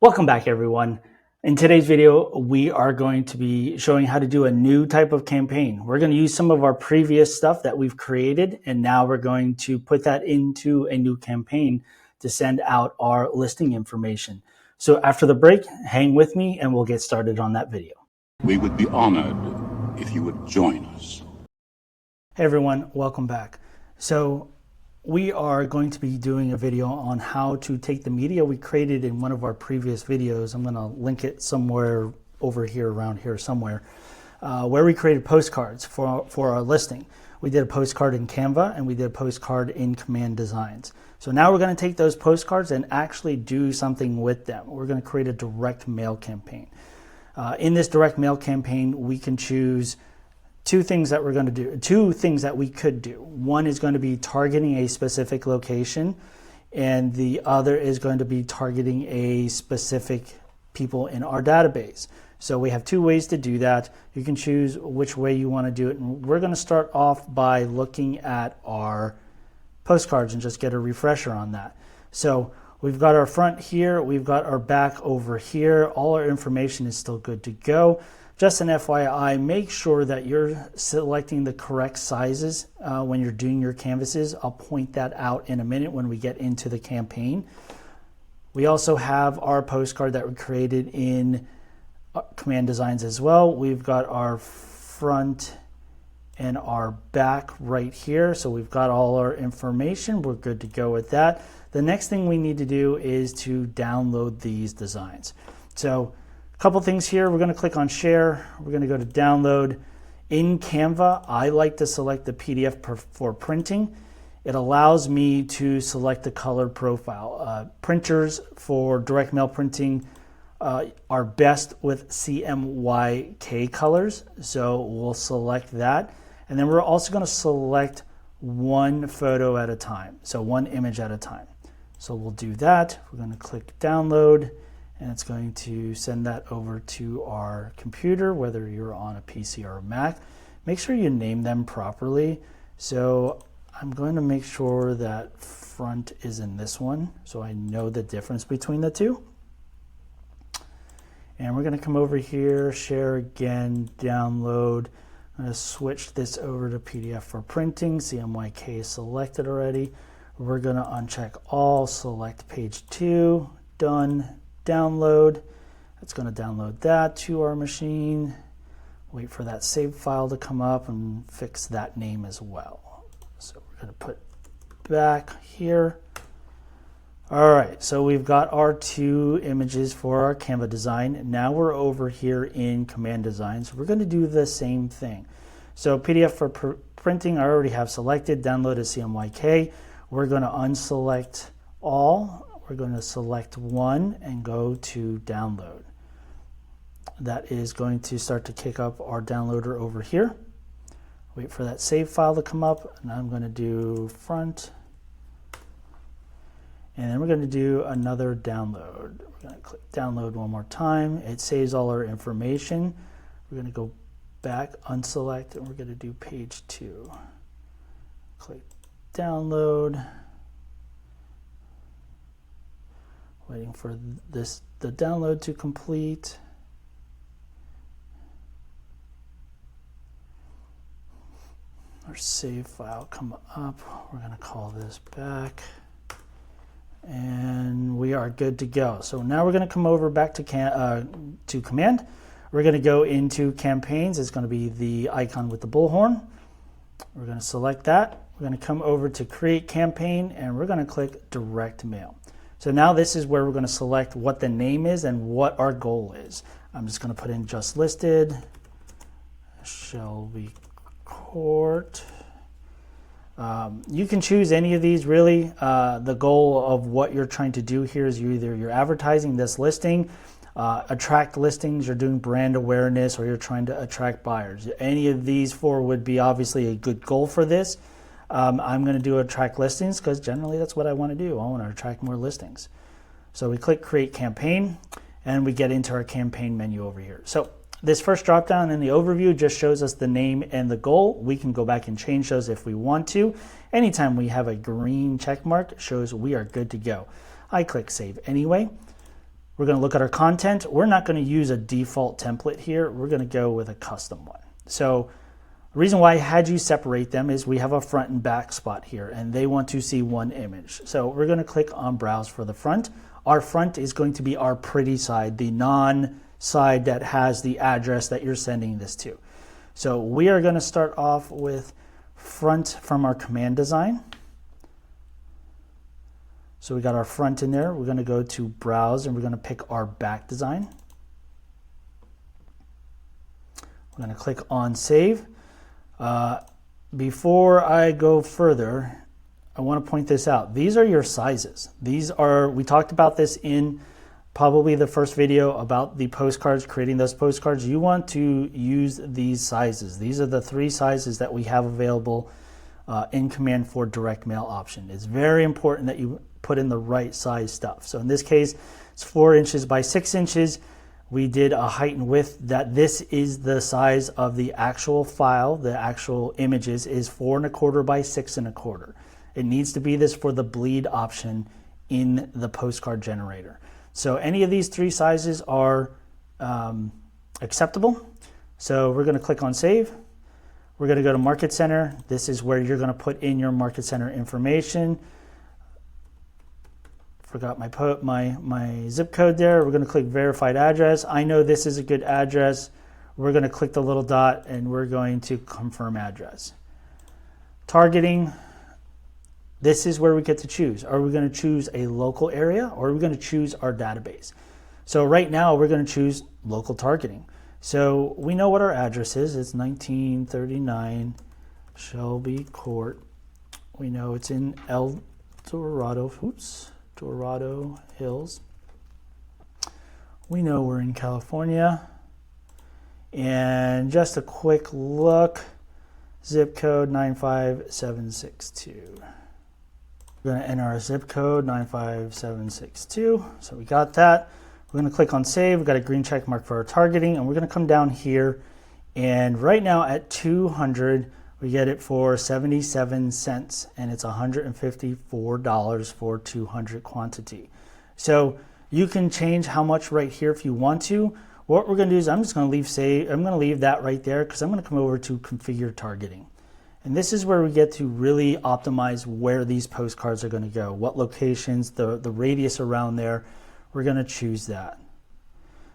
Welcome back, everyone. In today's video, we are going to be showing how to do a new type of campaign. We're going to use some of our previous stuff that we've created, and now we're going to put that into a new campaign to send out our listing information. So after the break, hang with me and we'll get started on that video. We would be honored if you would join us. Hey everyone, welcome back. So we are going to be doing a video on how to take the media we created in one of our previous videos. I'm going to link it somewhere over here, around here somewhere, where we created postcards for our listing. We did a postcard in Canva and we did a postcard in Command Designs. So now we're going to take those postcards and actually do something with them. We're going to create a direct mail campaign. In this direct mail campaign, we can choose two things that we could do. One is going to be targeting a specific location, and the other is going to be targeting a specific people in our database. So we have two ways to do that. You can choose which way you want to do it. And we're going to start off by looking at our postcards and just get a refresher on that. So we've got our front here, we've got our back over here. All our information is still good to go. Just an FYI, make sure that you're selecting the correct sizes when you're doing your canvases. I'll point that out in a minute when we get into the campaign. We also have our postcard that we created in Command Designs as well. We've got our front and our back right here. So we've got all our information. We're good to go with that. The next thing we need to do is to download these designs. So couple things here. We're going to click on share. We're going to go to download. In Canva, I like to select the PDF for printing. It allows me to select the color profile. Printers for direct mail printing are best with CMYK colors, so we'll select that. And then we're also going to select one photo at a time, so one image at a time. So we'll do that. We're going to click download, and it's going to send that over to our computer, whether you're on a PC or a Mac. Make sure you name them properly. So I'm going to make sure that front is in this one, so I know the difference between the two. And we're going to come over here, share again, download. I'm going to switch this over to PDF for printing. CMYK is selected already. We're going to uncheck all, select page 2, done. Download. It's going to download that to our machine. Wait for that save file to come up and fix that name as well. So we're going to put back here. All right, so we've got our two images for our Canva design. Now we're over here in Command Designs. We're going to do the same thing. So PDF for printing I already have selected. Download as CMYK. We're going to unselect all. We're going to select one and go to download. That is going to start to kick up our downloader over here. Wait for that save file to come up, and I'm going to do front. And then we're going to do another download. We're going to click download one more time. It saves all our information. We're going to go back, unselect, and we're going to do page 2. Click download. Waiting for the download to complete. Our save file come up. We're going to call this back. And we are good to go. So now we're going to come over back to Command. We're going to go into Campaigns. It's going to be the icon with the bullhorn. We're going to select that. We're going to come over to Create Campaign, and we're going to click Direct Mail. So now this is where we're going to select what the name is and what our goal is. I'm just going to put in just listed, Shelby Court. You can choose any of these really. The goal of what you're trying to do here is you're advertising this listing, attract listings, you're doing brand awareness, or you're trying to attract buyers. Any of these four would be obviously a good goal for this. I'm going to do attract listings because generally that's what I want to do. I want to attract more listings. So we click Create Campaign, and we get into our campaign menu over here. So this first drop down in the overview just shows us the name and the goal. We can go back and change those if we want to. Anytime we have a green check mark, it shows we are good to go. I click Save Anyway. We're going to look at our content. We're not going to use a default template here. We're going to go with a custom one. So the reason why I had you separate them is we have a front and back spot here, and they want to see one image. So we're going to click on Browse for the front. Our front is going to be our pretty side, the non-side that has the address that you're sending this to. So we are going to start off with front from our command design. So we got our front in there. We're going to go to Browse, and we're going to pick our back design. We're going to click on Save. Before I go further, I want to point this out. These are your sizes. We talked about this in probably the first video about the postcards, creating those postcards. You want to use these sizes. These are the 3 sizes that we have available in Command for direct mail option. It's very important that you put in the right size stuff. So in this case, it's 4 inches by 6 inches. We did a height and width that this is the size of the actual file. The actual images is 4 1/4 by 6 1/4. It needs to be this for the bleed option in the postcard generator. So any of these 3 sizes are acceptable. So we're going to click on Save. We're going to go to Market Center. This is where you're going to put in your Market Center information. Forgot my zip code there. We're going to click Verified Address. I know this is a good address. We're going to click the little dot, and we're going to confirm address. Targeting. This is where we get to choose. Are we going to choose a local area, or are we going to choose our database? So right now we're going to choose local targeting. So we know what our address is. It's 1939 Shelby Court. We know it's in Dorado Hills. We know we're in California. And just a quick look, zip code 95762. We're going to enter our zip code 95762. So we got that. We're going to click on Save. We've got a green check mark for our targeting, and we're going to come down here. And right now at 200, we get it for 77 cents, and it's $154 for 200 quantity. So you can change how much right here if you want to. What we're going to do is I'm just going to leave I'm going to leave that right there, because I'm going to come over to Configure Targeting. And this is where we get to really optimize where these postcards are going to go, what locations, the radius around there. We're going to choose that.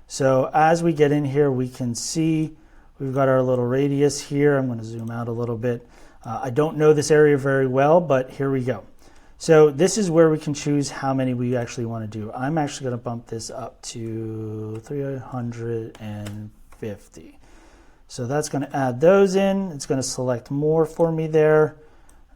So as we get in here, we can see we've got our little radius here. I'm going to zoom out a little bit. I don't know this area very well, but here we go. So this is where we can choose how many we actually want to do. I'm actually going to bump this up to 350. So that's going to add those in. It's going to select more for me there.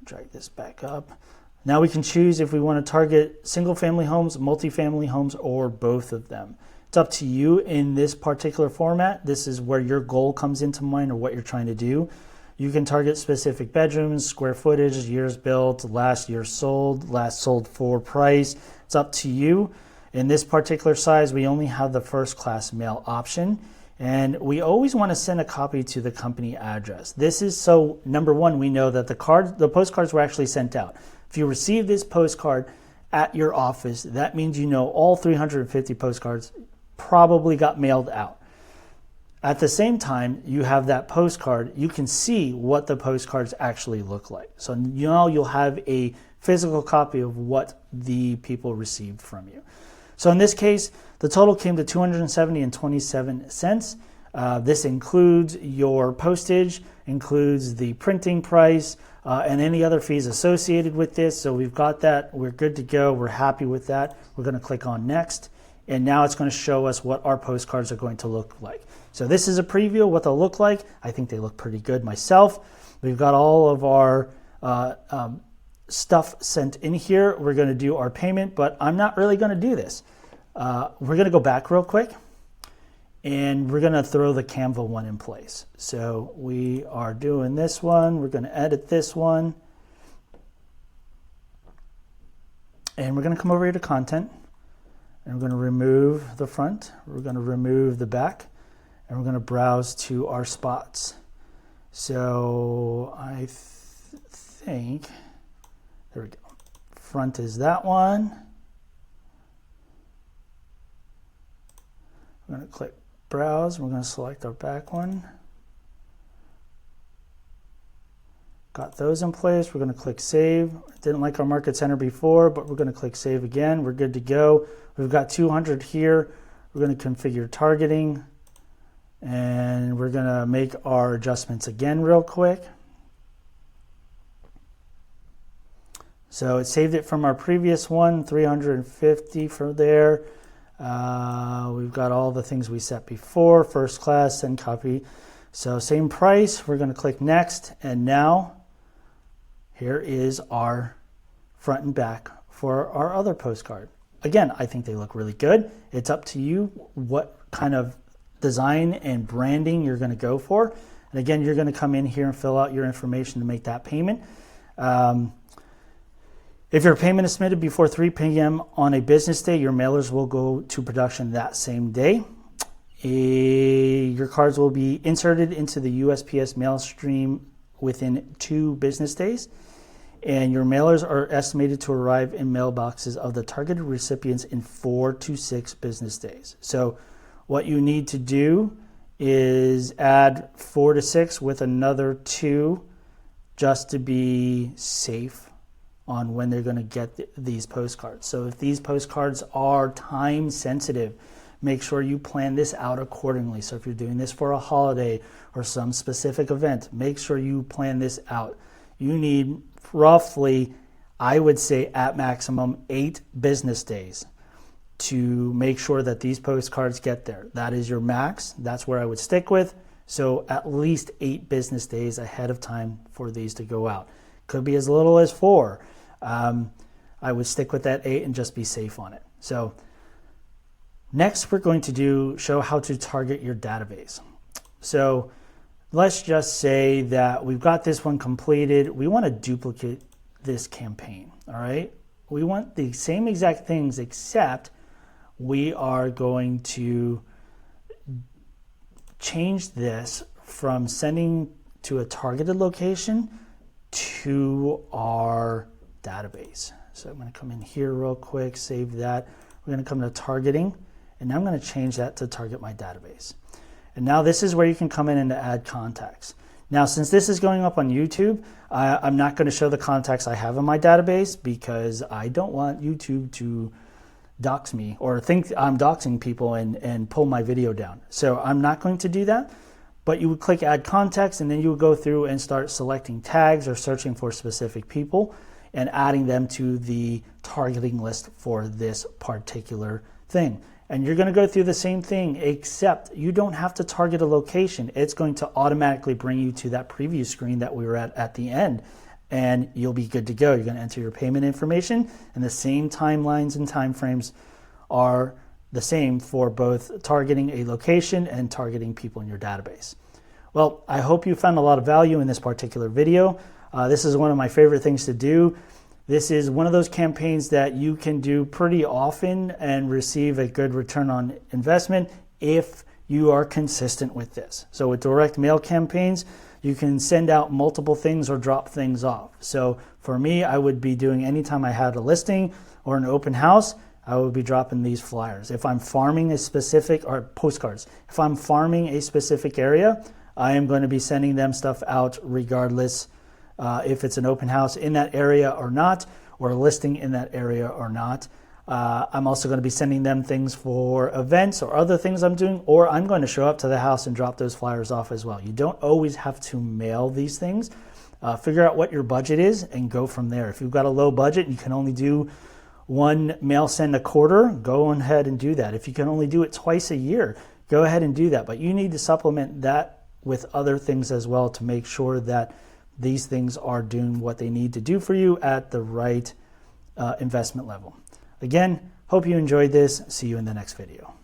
Drag this back up. Now we can choose if we want to target single family homes, multifamily homes, or both of them. It's up to you in this particular format. This is where your goal comes into mind, or what you're trying to do. You can target specific bedrooms, square footage, years built, last year sold, last sold for price. It's up to you. In this particular size, we only have the first class mail option. And we always want to send a copy to the company address. This is so, number one, we know that the postcards were actually sent out. If you receive this postcard at your office, that means you know all 350 postcards probably got mailed out. At the same time, you have that postcard, you can see what the postcards actually look like. So now you'll have a physical copy of what the people received from you. So in this case, the total came to $270.27. This includes your postage, includes the printing price, and any other fees associated with this. So we've got that. We're good to go. We're happy with that. We're going to click on Next. And now it's going to show us what our postcards are going to look like. So this is a preview of what they'll look like. I think they look pretty good myself. We've got all of our stuff sent in here. We're going to do our payment, but I'm not really going to do this. We're going to go back real quick, and we're going to throw the Canva one in place. So we are doing this one. We're going to edit this one. And we're going to come over here to Content. And we're going to remove the front. We're going to remove the back. And we're going to browse to our spots. So I think, there we go. Front is that one. We're going to click browse. We're going to select our back one. Got those in place. We're going to click save. Didn't like our market center before, but we're going to click save again. We're good to go. We've got 200 here. We're going to configure targeting, and we're going to make our adjustments again real quick. So it saved it from our previous one, 350 for there. We've got all the things we set before, first class, send copy. So same price. We're going to click next, and now here is our front and back for our other postcard. Again, I think they look really good. It's up to you what kind of design and branding you're going to go for. And again, you're going to come in here and fill out your information to make that payment. If your payment is submitted before 3 p.m. on a business day, your mailers will go to production that same day. Your cards will be inserted into the USPS mail stream within 2 business days. And your mailers are estimated to arrive in mailboxes of the targeted recipients in 4 to 6 business days. So what you need to do is add 4 to 6 with another 2 just to be safe on when they're going to get these postcards. So if these postcards are time sensitive, make sure you plan this out accordingly. So if you're doing this for a holiday or some specific event, make sure you plan this out. You need roughly, I would say at maximum, 8 business days to make sure that these postcards get there. That is your max. That's where I would stick with. So at least 8 business days ahead of time for these to go out. Could be as little as 4. I would stick with that 8 and just be safe on it. So next we're going to show how to target your database. So let's just say that we've got this one completed. We want to duplicate this campaign, all right? We want the same exact things, except we are going to change this from sending to a targeted location to our database. So I'm going to come in here real quick, save that. We're going to come to targeting, and now I'm going to change that to target my database. And now this is where you can come in and add contacts. Now, since this is going up on YouTube, I'm not going to show the contacts I have in my database because I don't want YouTube to dox me or think I'm doxing people and pull my video down. So I'm not going to do that. But you would click add contacts, and then you would go through and start selecting tags or searching for specific people and adding them to the targeting list for this particular thing. And you're going to go through the same thing, except you don't have to target a location. It's going to automatically bring you to that preview screen that we were at the end, and you'll be good to go. You're going to enter your payment information, and the same timelines and timeframes are the same for both targeting a location and targeting people in your database. Well, I hope you found a lot of value in this particular video. This is one of my favorite things to do. This is one of those campaigns that you can do pretty often and receive a good return on investment if you are consistent with this. So with direct mail campaigns, you can send out multiple things or drop things off. So for me, I would be doing anytime I had a listing or an open house, I would be dropping these flyers. If I'm farming a specific, or postcards, if I'm farming a specific area, I am going to be sending them stuff out regardless if it's an open house in that area or not, or a listing in that area or not. I'm also going to be sending them things for events or other things I'm doing, or I'm going to show up to the house and drop those flyers off as well. You don't always have to mail these things. Figure out what your budget is and go from there. If you've got a low budget and you can only do one mail send a quarter, go ahead and do that. If you can only do it twice a year, go ahead and do that. But you need to supplement that with other things as well to make sure that these things are doing what they need to do for you at the right investment level. Again, hope you enjoyed this. See you in the next video.